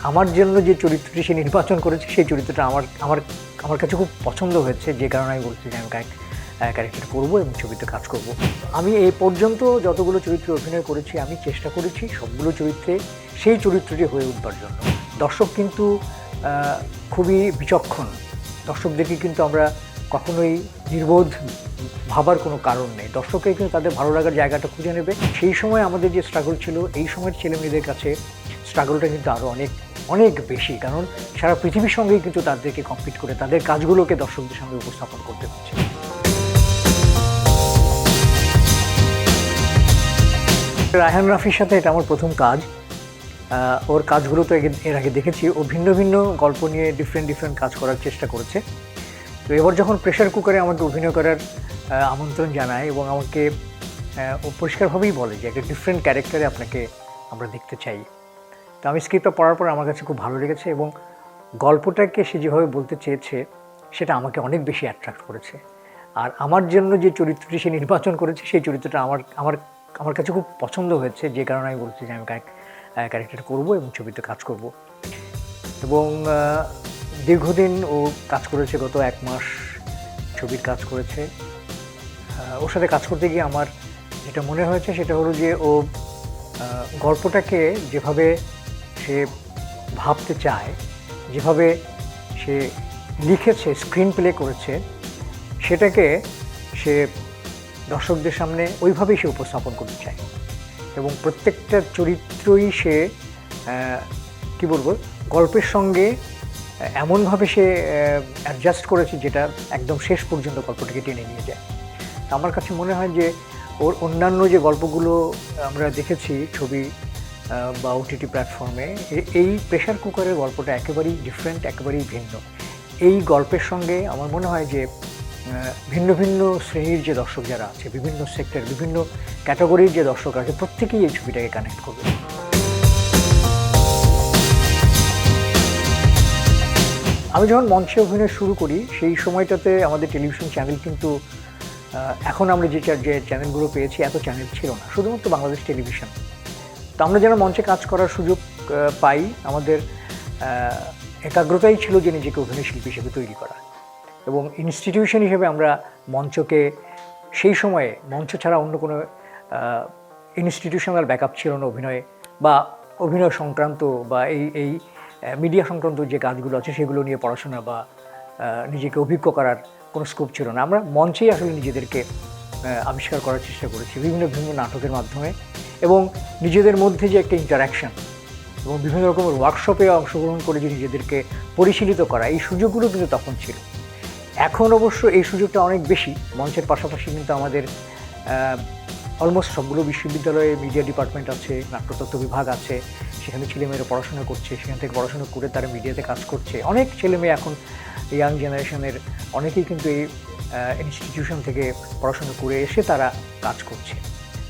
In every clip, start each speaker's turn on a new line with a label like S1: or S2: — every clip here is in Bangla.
S1: আমার জন্য যে চরিত্রটি সে নির্বাচন করেছে সেই চরিত্রটা আমার আমার আমার কাছে খুব পছন্দ হয়েছে, যে কারণে আমি বলছি যে আমি ক্যারেক্টার করবো এবং ছবিতে কাজ করব। আমি এই পর্যন্ত যতগুলো চরিত্রে অভিনয় করেছি আমি চেষ্টা করেছি সবগুলো চরিত্রে সেই চরিত্রটি হয়ে উঠবার জন্য। দর্শক কিন্তু খুবই বিচক্ষণ, দর্শকদেরকে কিন্তু আমরা কখনোই নির্বোধ ভাবার কোনো কারণ নেই। দর্শককে কিন্তু তাদের ভালো লাগার জায়গাটা খুঁজে নেবে। সেই সময় আমাদের যে স্ট্রাগল ছিল, এই সময়ের ছেলেমেয়েদের কাছে স্ট্রাগলটা কিন্তু আরও অনেক অনেক বেশি, কারণ সারা পৃথিবীর সঙ্গেই কিন্তু তাদেরকে কম্পিট করে তাদের কাজগুলোকে দর্শকদের সামনে উপস্থাপন করতে হচ্ছে। রায়হান রাফির সাথে এটা আমার প্রথম কাজ। ওর কাজগুলো তো এর আগে দেখেছি, ও ভিন্ন ভিন্ন গল্প নিয়ে ডিফারেন্ট কাজ করার চেষ্টা করেছে। তো এবার যখন প্রেশার কুকারে আমাকে অভিনয় করার আমন্ত্রণ জানায় এবং আমাকে ও পরিষ্কারভাবেই বলে যে একটা ডিফারেন্ট ক্যারেক্টারে আপনাকে আমরা দেখতে চাই, তো আমি স্ক্রিপ্টটা পড়ার পর আমার কাছে খুব ভালো লেগেছে এবং গল্পটাকে সে যেভাবে বলতে চেয়েছে সেটা আমাকে অনেক বেশি অ্যাট্রাক্ট করেছে। আর আমার জন্য যে চরিত্রটি সে নির্বাচন করেছে সেই চরিত্রটা আমার আমার আমার কাছে খুব পছন্দ হয়েছে, যে কারণে আমি বলছি যে আমি ক্যারেক্টার করব এবং ছবিতে কাজ করব। এবং দীর্ঘদিন ও কাজ করেছে, গত 1 মাস ছবির কাজ করেছে। ওর সাথে কাজ করতে গিয়ে আমার যেটা মনে হয়েছে সেটা হলো যে ও গল্পটাকে যেভাবে সে ভাবতে চায়, যেভাবে সে লিখেছে, স্ক্রিন প্লে করেছে, সেটাকে সে দর্শকদের সামনে ওইভাবেই সে উপস্থাপন করতে চায়। এবং প্রত্যেকটা চরিত্রই সে কী বলবো, গল্পের সঙ্গে এমনভাবে সে অ্যাডজাস্ট করেছে যেটা একদম শেষ পর্যন্ত গল্পটাকে টেনে নিয়ে যায়। আমার কাছে মনে হয় যে ওর অন্যান্য যে গল্পগুলো আমরা দেখেছি ছবি বা ওটিটি প্ল্যাটফর্মে, এই প্রেশার কুকারের গল্পটা একেবারেই ডিফারেন্ট, একেবারেই ভিন্ন। এই গল্পের সঙ্গে আমার মনে হয় যে ভিন্ন ভিন্ন শ্রেণীর যে দর্শক যারা আছে, বিভিন্ন সেক্টর, বিভিন্ন ক্যাটাগরির যে দর্শক আছে, প্রত্যেকেই এই ছবিটাকে কানেক্ট করবে। আমি যখন মঞ্চে অভিনয় শুরু করি সেই সময়টাতে আমাদের টেলিভিশন চ্যানেল কিন্তু এখন আমরা যে চ্যানেলগুলো পেয়েছি এত চ্যানেল ছিল না, শুধুমাত্র বাংলাদেশ টেলিভিশন। তো আমরা যেন মঞ্চে কাজ করার সুযোগ পাই, আমাদের একাগ্রতাই ছিল যে নিজেকে অভিনয় শিল্পী হিসেবে তৈরি করা। এবং ইনস্টিটিউশন হিসেবে আমরা মঞ্চকে, সেই সময়ে মঞ্চ ছাড়া অন্য কোনো ইনস্টিটিউশনাল ব্যাকআপ ছিল না অভিনয়ে, বা অভিনয় সংক্রান্ত বা এই মিডিয়া সংক্রান্ত যে কাজগুলো আছে সেগুলো নিয়ে পড়াশোনা বা নিজেকে অভিজ্ঞ করার কোনো স্কোপ ছিল না। আমরা মঞ্চেই আসলে নিজেদেরকে আবিষ্কার করার চেষ্টা করেছি বিভিন্ন বিভিন্ন নাটকের মাধ্যমে, এবং নিজেদের মধ্যে যে একটা ইন্টারাকশান এবং বিভিন্ন রকমের ওয়ার্কশপে অংশগ্রহণ করে যে নিজেদেরকে পরিশীলিত করা, এই সুযোগগুলো কিন্তু তখন ছিল। এখন অবশ্য এই সুযোগটা অনেক বেশি। মঞ্চের পাশাপাশি কিন্তু আমাদের অলমোস্ট সবগুলো বিশ্ববিদ্যালয়ে মিডিয়া ডিপার্টমেন্ট আছে, নাট্যতত্ত্ব বিভাগ আছে, সেখানে ছেলেমেয়েরা পড়াশোনা করছে, সেখান থেকে পড়াশোনা করে তারা মিডিয়াতে কাজ করছে। অনেক ছেলেমেয়ে এখন ইয়াং জেনারেশনের অনেকেই কিন্তু এই ইনস্টিটিউশন থেকে পড়াশোনা করে এসে তারা কাজ করছে।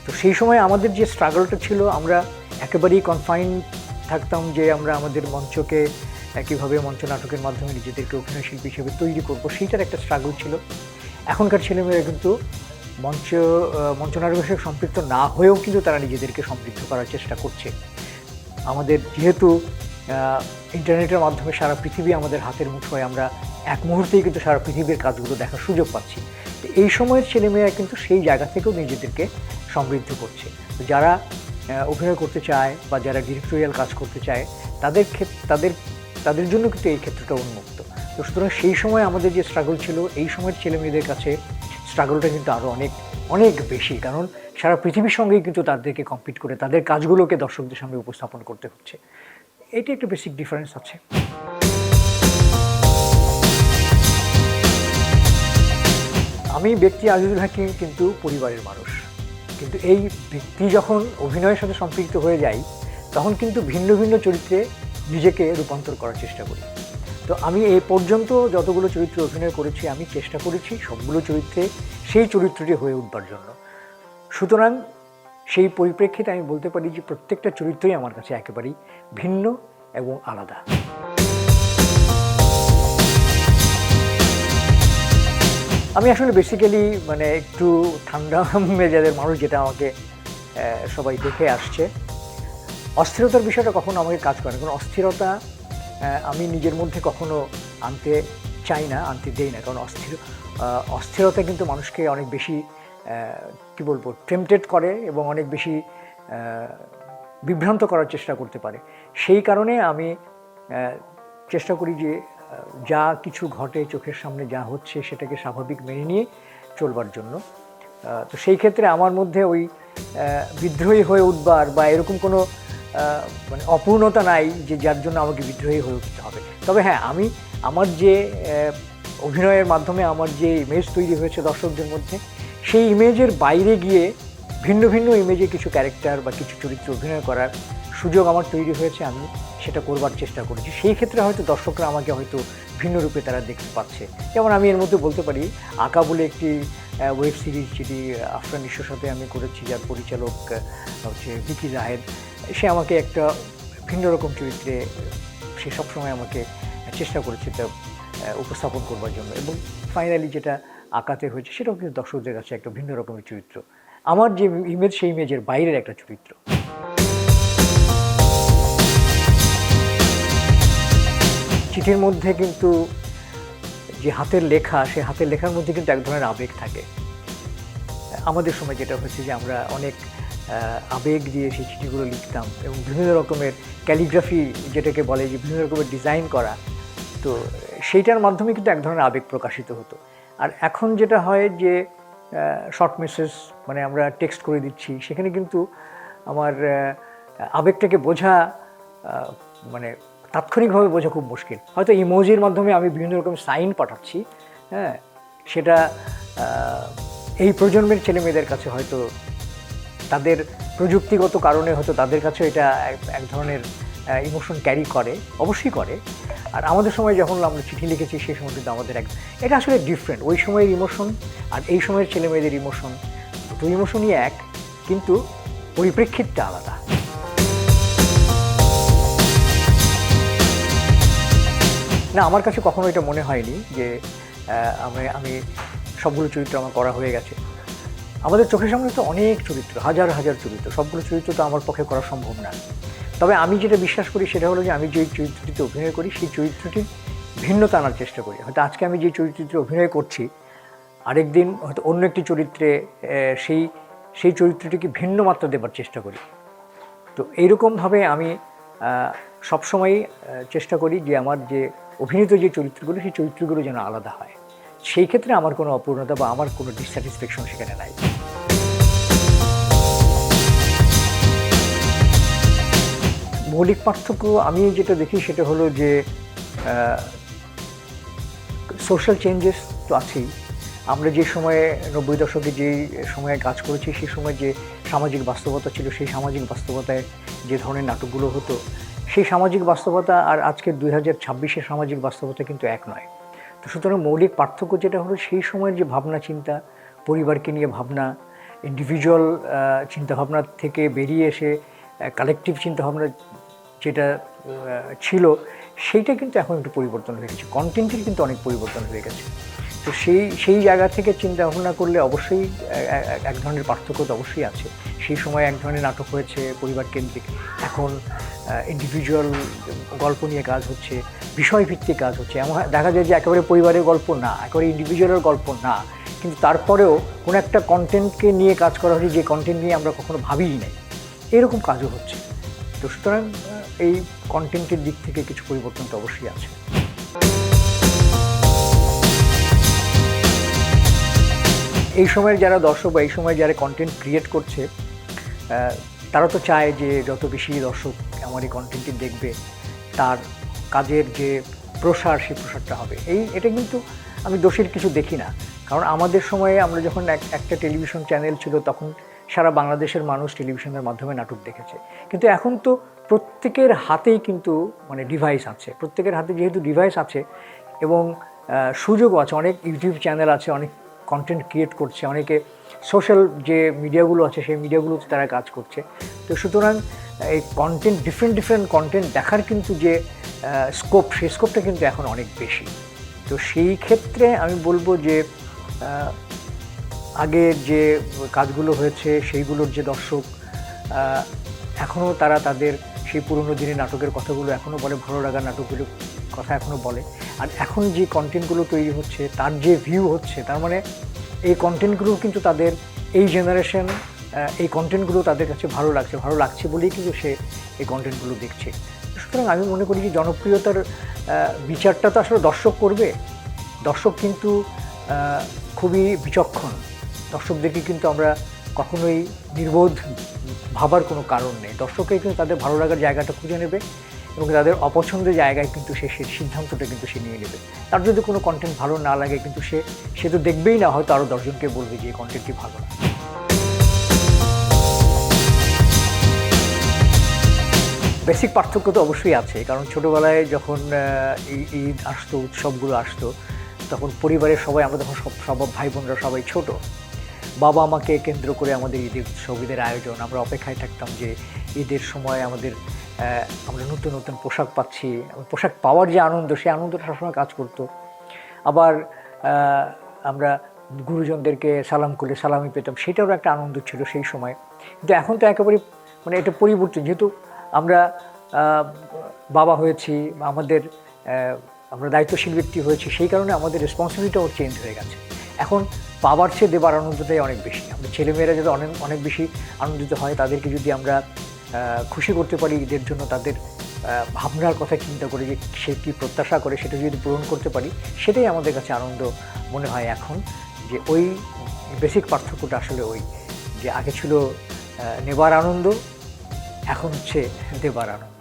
S1: তো সেই সময় আমাদের যে স্ট্রাগলটা ছিল, আমরা একেবারেই কনফাইন থাকতাম যে আমরা আমাদের মঞ্চকে কীভাবে মঞ্চ নাটকের মাধ্যমে নিজেদেরকে অভিনয় শিল্পী হিসেবে তৈরি করব, সেইটার একটা স্ট্রাগল ছিল। এখনকার ছেলেমেয়েরা কিন্তু মঞ্চনাটকের সাথে সম্পৃক্ত না হয়েও কিন্তু তারা নিজেদেরকে সমৃদ্ধ করার চেষ্টা করছে। আমাদের যেহেতু ইন্টারনেটের মাধ্যমে সারা পৃথিবী আমাদের হাতের মুঠোয়, আমরা এক মুহূর্তেই কিন্তু সারা পৃথিবীর কাজগুলো দেখার সুযোগ পাচ্ছি। তো এই সময়ের ছেলেমেয়েরা কিন্তু সেই জায়গা থেকেও নিজেদেরকে সমৃদ্ধ করছে। তো যারা অভিনয় করতে চায় বা যারা ডিরেক্টোরিয়াল কাজ করতে চায় তাদের জন্য কিন্তু এই ক্ষেত্রটা উন্মুক্ত। তো সুতরাং সেই সময় আমাদের যে স্ট্রাগল ছিল, এই সময়ের ছেলেমেয়েদের কাছে স্ট্রাগলটা কিন্তু আরও অনেক অনেক বেশি, কারণ সারা পৃথিবীর সঙ্গেই কিন্তু তাদেরকে কম্পিট করে তাদের কাজগুলোকে দর্শকদের সামনে উপস্থাপন করতে হচ্ছে। এটি একটা বেসিক ডিফারেন্স আছে। আমি ব্যক্তি আজিজুল হাকিম কিন্তু পরিবারের মানুষ, কিন্তু এই ব্যক্তি যখন অভিনয়ের সাথে সম্পৃক্ত হয়ে যায় তখন কিন্তু ভিন্ন ভিন্ন চরিত্রে নিজেকে রূপান্তর করার চেষ্টা করি। তো আমি এই পর্যন্ত যতগুলো চরিত্রে অভিনয় করেছি আমি চেষ্টা করেছি সবগুলো চরিত্রে সেই চরিত্রটি হয়ে উঠবার জন্য। সুতরাং সেই পরিপ্রেক্ষিতে আমি বলতে পারি যে প্রত্যেকটা চরিত্রই আমার কাছে একেবারেই ভিন্ন এবং আলাদা। আমি আসলে বেসিক্যালি একটু ঠান্ডা মেজাজের মানুষ, যেটা আমাকে সবাই দেখে আসছে। অস্থিরতার বিষয়টা কখনো আমাকে কাজ করে না, কারণ অস্থিরতা আমি নিজের মধ্যে কখনো আনতে চাই না, আনতে দেই না, কারণ অস্থিরতা কিন্তু মানুষকে অনেক বেশি কী বলবো টেম্পটেড করে এবং অনেক বেশি বিভ্রান্ত করার চেষ্টা করতে পারে। সেই কারণে আমি চেষ্টা করি যে যা কিছু ঘটে চোখের সামনে যা হচ্ছে সেটাকে স্বাভাবিক মেনে নিয়ে চলবার জন্য। তো সেই ক্ষেত্রে আমার মধ্যে ওই বিদ্রোহী হয়ে উঠবার বা এরকম কোনো মানে অপূর্ণতা নাই যে যার জন্য আমাকে বিদ্রোহী হয়ে উঠতে হবে। তবে হ্যাঁ, আমি আমার যে অভিনয়ের মাধ্যমে আমার যে ইমেজ তৈরি হয়েছে দর্শকদের মধ্যে, সেই ইমেজের বাইরে গিয়ে ভিন্ন ভিন্ন ইমেজে কিছু ক্যারেক্টার বা কিছু চরিত্র অভিনয় করার সুযোগ আমার তৈরি হয়েছে, আমি সেটা করবার চেষ্টা করেছি। সেই ক্ষেত্রে হয়তো দর্শকরা আমাকে হয়তো ভিন্ন রূপে তারা দেখতে পাচ্ছে। যেমন আমি এর মধ্যে বলতে পারি আঁকা বলে একটি ওয়েব সিরিজ, যেটি আফরান নিশোর সাথে আমি করেছি, যার পরিচালক হচ্ছে ভিকি জাহেদ। সে আমাকে একটা ভিন্ন রকম চরিত্রে সে সবসময় আমাকে চেষ্টা করেছে তা উপস্থাপন করবার জন্য, এবং ফাইনালি যেটা আঁকাতে হয়েছে সেটাও কিন্তু দর্শকদের কাছে একটা ভিন্ন রকমের চরিত্র, আমার যে ইমেজ সেই ইমেজের বাইরের একটা চরিত্র। চিঠির মধ্যে কিন্তু যে হাতের লেখা, সে হাতের লেখার মধ্যে কিন্তু এক ধরনের আবেগ থাকে। আমাদের সময় যেটা হচ্ছে যে আমরা অনেক আবেগ দিয়ে সেই চিঠিগুলো লিখতাম এবং বিভিন্ন রকমের ক্যালিগ্রাফি যেটাকে বলে, যে বিভিন্ন রকমের ডিজাইন করা, তো সেইটার মাধ্যমে কিন্তু এক ধরনের আবেগ প্রকাশিত হতো। আর এখন যেটা হয় যে শর্ট মেসেজ, মানে আমরা টেক্সট করে দিচ্ছি, সেখানে কিন্তু আমার আবেগটাকে বোঝা মানে তাৎক্ষণিকভাবে বোঝা খুব মুশকিল। হয়তো ইমোজির মাধ্যমে আমি বিভিন্ন রকম সাইন পাঠাচ্ছি, হ্যাঁ, সেটা এই প্রজন্মের ছেলেমেয়েদের কাছে হয়তো তাদের প্রযুক্তিগত কারণে হয়তো তাদের কাছে এটা এক ধরনের ইমোশন ক্যারি করে, অবশ্যই করে। আর আমাদের সময় যখন আমরা চিঠি লিখেছি সেই সময় কিন্তু আমাদের এটা আসলে ডিফারেন্ট। ওই সময়ের ইমোশন আর এই সময়ের ছেলেমেয়েদের ইমোশন, দুটো ইমোশনই এক, কিন্তু পরিপ্রেক্ষিতটা আলাদা। না, আমার কাছে কখনো এটা মনে হয়নি যে আমি সবগুলো চরিত্র আমার করা হয়ে গেছে। আমাদের চোখের সামনে তো অনেক চরিত্র, হাজার হাজার চরিত্র, সবগুলো চরিত্র তো আমার পক্ষে করা সম্ভব না। তবে আমি যেটা বিশ্বাস করি সেটা হলো যে আমি যে চরিত্রটিতে অভিনয় করি সেই চরিত্রটির ভিন্নতা আনার চেষ্টা করি। হয়তো আজকে আমি যে চরিত্রে অভিনয় করছি, আরেকদিন হয়তো অন্য একটি চরিত্রে সেই চরিত্রটিকে ভিন্ন মাত্রা দেবার চেষ্টা করি। তো এইরকমভাবে আমি সবসময়ই চেষ্টা করি যে আমার যে অভিনীত যে চরিত্রগুলো, সেই চরিত্রগুলো যেন আলাদা হয়। সেই ক্ষেত্রে আমার কোনো অপূর্ণতা বা আমার কোনো ডিসস্যাটিসফ্যাকশন সেখানে নাই। মৌলিক পার্থক্য আমি যেটা দেখি সেটা হলো যে সোশ্যাল চেঞ্জেস তো আছেই। আমরা যে সময়ে 90 দশকে যেই সময়ে কাজ করেছি, সেই সময় যে সামাজিক বাস্তবতা ছিল, সেই সামাজিক বাস্তবতায় যে ধরনের নাটকগুলো হতো, সেই সামাজিক বাস্তবতা আর আজকের 2026-এর সামাজিক বাস্তবতা কিন্তু এক নয়। তো সুতরাং মৌলিক পার্থক্য যেটা হলো, সেই সময়ের যে ভাবনা চিন্তা, পরিবারকে নিয়ে ভাবনা, ইন্ডিভিজুয়াল চিন্তাভাবনা থেকে বেরিয়ে এসে কালেকটিভ চিন্তাভাবনা যেটা ছিল, সেইটা কিন্তু এখন একটু পরিবর্তন হয়ে গেছে। কন্টেন্টের কিন্তু অনেক পরিবর্তন হয়ে গেছে। তো সেই জায়গা থেকে চিন্তা ভাবনা করলে অবশ্যই এক ধরনের পার্থক্য তো অবশ্যই আছে। সেই সময় এক ধরনের নাটক হয়েছে পরিবার কেন্দ্রিক, এখন ইন্ডিভিজুয়াল গল্প নিয়ে কাজ হচ্ছে, বিষয়ভিত্তিক কাজ হচ্ছে। এমন দেখা যায় যে একেবারে পরিবারের গল্প না, একেবারে ইন্ডিভিজুয়ালের গল্প না, কিন্তু তারপরেও কোনো একটা কন্টেন্টকে নিয়ে কাজ করা হচ্ছে যে কন্টেন্ট নিয়ে আমরা কখনো ভাবিই নাই, এরকম কাজও হচ্ছে। তো সুতরাং এই কন্টেন্টের দিক থেকে কিছু পরিবর্তন তো অবশ্যই আছে। এই সময়ের যারা দর্শক বা এই সময় যারা কন্টেন্ট ক্রিয়েট করছে, তারা তো চায় যে যত বেশি দর্শক আমার এই কন্টেন্টটি দেখবে, তার কাজের যে প্রসার, সেই প্রসারটা হবে। এটা কিন্তু আমি দোষের কিছু দেখি না, কারণ আমাদের সময়ে আমরা যখন একটা টেলিভিশন চ্যানেল ছিল, তখন সারা বাংলাদেশের মানুষ টেলিভিশনের মাধ্যমে নাটক দেখেছে। কিন্তু এখন তো প্রত্যেকের হাতেই কিন্তু মানে ডিভাইস আছে, প্রত্যেকের হাতে যেহেতু ডিভাইস আছে এবং সুযোগও আছে, অনেক ইউটিউব চ্যানেল আছে, অনেক কন্টেন্ট ক্রিয়েট করছে, অনেকে সোশ্যাল যে মিডিয়াগুলো আছে সেই মিডিয়াগুলোতে তারা কাজ করছে। তো সুতরাং এই কন্টেন্ট ডিফারেন্ট কন্টেন্ট দেখার কিন্তু যে স্কোপ, সেই স্কোপটা কিন্তু এখন অনেক বেশি। তো সেই ক্ষেত্রে আমি বলবো যে আগের যে কাজগুলো হয়েছে সেইগুলোর যে দর্শক, এখনও তারা তাদের সেই পুরনো দিনের নাটকের কথাগুলো এখনও বলে, ভালো লাগার নাটকগুলোর কথা এখনও বলে। আর এখন যে কন্টেন্টগুলো তৈরি হচ্ছে, তার যে ভিউ হচ্ছে, তার মানে এই কন্টেন্টগুলো কিন্তু তাদের এই জেনারেশন এই কন্টেন্টগুলো তাদের কাছে ভালো লাগছে বলেই কিন্তু সে এই কন্টেন্টগুলো দেখছে। সুতরাং আমি মনে করি যে জনপ্রিয়তার বিচারটা তো আসলে দর্শক করবে। দর্শক কিন্তু খুবই বিচক্ষণ। দর্শকদেরকে কিন্তু আমরা কখনোই নির্বোধ ভাবার কোনো কারণ নেই। দর্শককে কিন্তু তাদের ভালো লাগার জায়গাটা খুঁজে নেবে এবং তাদের অপছন্দের জায়গায় কিন্তু সে সিদ্ধান্তটা কিন্তু সে নিয়ে নেবে। তার যদি কোনো কন্টেন্ট ভালো না লাগে কিন্তু সে তো দেখবেই না, হয়তো আরও 10 জনকে বলবে যে এই কন্টেন্টটি ভালো না। বেসিক পার্থক্য তো অবশ্যই আছে, কারণ ছোটোবেলায় যখন ঈদ আসতো, উৎসবগুলো আসতো, তখন পরিবারের সবাই, আমরা তখন সব ভাই বোনরা সবাই ছোট, বাবা মাকে কেন্দ্র করে আমাদের ঈদের উৎসব, ঈদের আয়োজন, আমরা অপেক্ষায় থাকতাম যে ঈদের সময় আমরা নতুন নতুন পোশাক পাচ্ছি। পোশাক পাওয়ার যে আনন্দ, সেই আনন্দটা সবসময় কাজ করতো। আবার আমরা গুরুজনদেরকে সালাম করলে সালামি পেতাম, সেটারও একটা আনন্দ ছিল সেই সময়। কিন্তু এখন তো একেবারে মানে এটা পরিবর্তন, যেহেতু আমরা বাবা হয়েছি, আমরা দায়িত্বশীল ব্যক্তি হয়েছি, সেই কারণে আমাদের রেসপন্সিবিলিটিও চেঞ্জ হয়ে গেছে। এখন পাওয়ার চেয়ে দেবার আনন্দটাই অনেক বেশি। আমরা ছেলেমেয়েরা যদি অনেক বেশি আনন্দিত হয়, তাদেরকে যদি আমরা খুশি করতে পারি, ঈদের জন্য তাদের ভাবনার কথা চিন্তা করে যে সে কী প্রত্যাশা করে সেটা যদি পূরণ করতে পারি, সেটাই আমাদের কাছে আনন্দ মনে হয় এখন। যে ওই বেসিক পার্থক্যটা আসলে ওই যে আগে ছিল নেবার আনন্দ, এখন হচ্ছে দেবার আনন্দ।